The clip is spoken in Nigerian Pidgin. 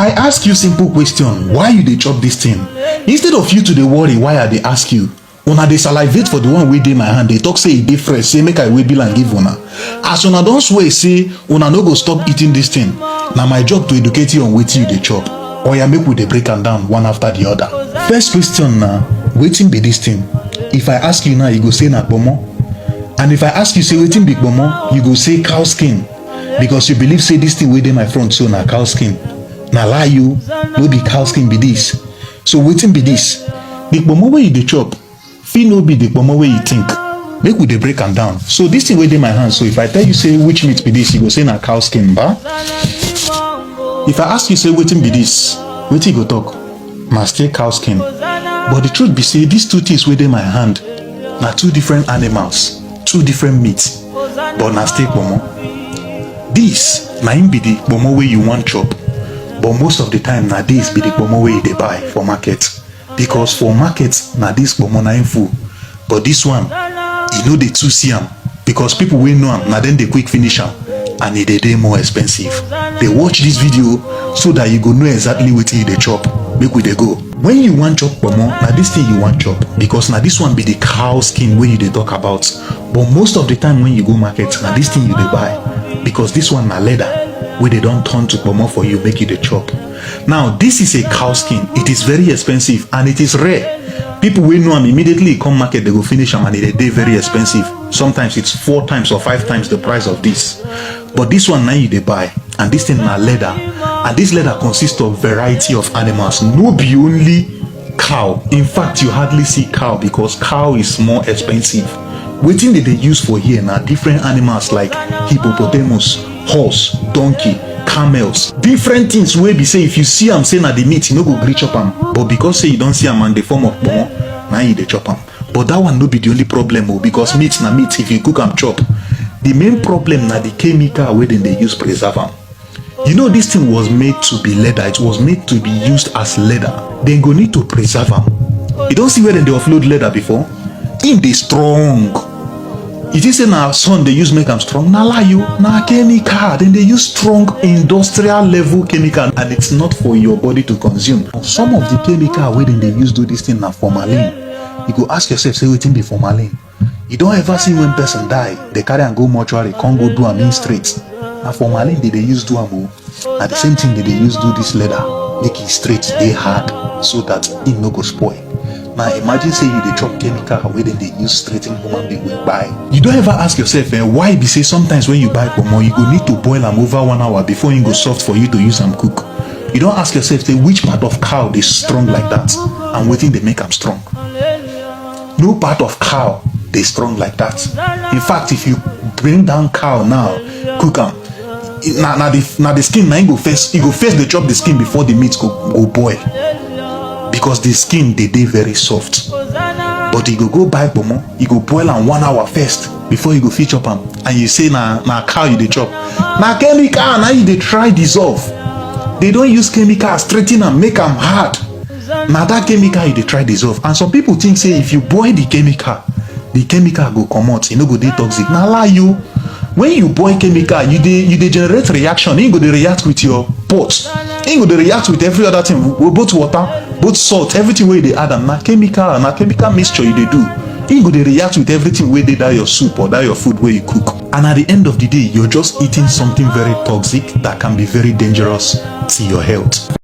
I ask you simple question, why you dey chop this thing? Instead of you to dey worry why I dey ask you, una dey salivate for the one wey dey my hand, dey talk say e dey fresh, say make I wey bill and give una. As una don swear say una no go stop eating this thing, na my job to educate you on wetin you dey chop. Oya, make we dey break am down one after the other. First question na, wetin be this thing? If I ask you now, you go say na kpomo. And if I ask you say wetin be kpomo, you go say cow skin, because you believe say this thing wey dey my front so na cow skin. Na lie you, no be cow skin be this. So wetin be this? The kpomo wey you dey chop fit no be the kpomo wey you think. Make we dey break am down. So this thing wey dey my hand, so if I tell you say which meat be this, you go say na cow skin, ba? If I ask you say wetin be this, wetin you go talk? Na still cow skin. But the truth be say these two things wey dey my hand na two different animals, two different meats, but na still kpomo. This na im be the kpomo wey you wan chop, but most of the time na this be the kpomo wey you dey buy for market, because for market na this kpomo na im full, but this one e no dey too see am, because people wey know am na dem dey quick finish am, and e dey more expensive. Dey watch this video so that you go know exactly wetin you dey chop. Make we dey go. When you wan chop kpomo, na this thing you wan chop, because na this one be the cow skin wey you dey talk about. But most of the time when you go market, na this thing you dey buy, because this one na leather wey they don turn to kpomo for you, make you dey chop. Now this is a cow skin. It is very expensive and it is rare. People wey know am immediately come market, they go finish am, and it dey very expensive. Sometimes it's 4 times or 5 times the price of this. But this one now you dey buy, and this thing na leather, and this leather consists of variety of animals. No be only cow. In fact, you hardly see cow, because cow is more expensive. Wetin they use for here na different animals like hippopotamus, horse, donkey, camels, different things wey be say if you see am say na the meat, you no go gree chop am, but because say you don see am and the form of kpomo, na you dey chop am. But that one no be the only problem o, because meat na meat. If you cook am chop, the main problem na the chemical wey dem dey use preserve am. You know, this thing was made to be leather. It was made to be used as leather. Dem go need to preserve am. You don see where dem dey offload leather before? Im dey strong. You think say na sun dey use make am strong? Na lie you, na chemical. Dem dey use strong industrial level chemical, and it's not for your body to consume. Some of the chemical wey dem dey use do this thing na formalin. You go ask yourself, say wetin be formalin? You don ever see when person die, they carry am go mortuary, come go do am in straight? Na formalin they dey use do am o. Na the same thing they dey use do this leather, make e straight, dey hard, so that e no go spoil. Now imagine say you dey chop chemical wey dem dey use straighten human being wey buy. You don ever ask yourself why be say sometimes when you buy kpomo, you go need to boil am over 1 hour before e go soft for you to use am cook? You don ask yourself say which part of cow dey strong like that, and wetin dey make am strong? No part of cow dey strong like that. In fact, if you bring down cow now, cook am, na the skin na im go first, you go first dey chop the skin before the meat go boil, because the skin dey very soft. But you go buy kpomo, you go boil am 1 hour first before you go fit chop am, and you say na cow you dey chop. Na chemical na you dey try dissolve. They don use chemical straighten am, make am hard. Na that chemical you dey try dissolve. And some people think say if you boil the chemical go comot, e no go dey toxic. Na lie you. When you boil chemical, you dey generate reaction. E go dey react with your pot. E go dey react with every other thing, both water, both salt, everything wey you dey add am. Na chemical mixture you dey do. E go dey react with everything wey dey that your soup or that your food wey you cook. And at the end of the day, you're just eating something very toxic that can be very dangerous to your health.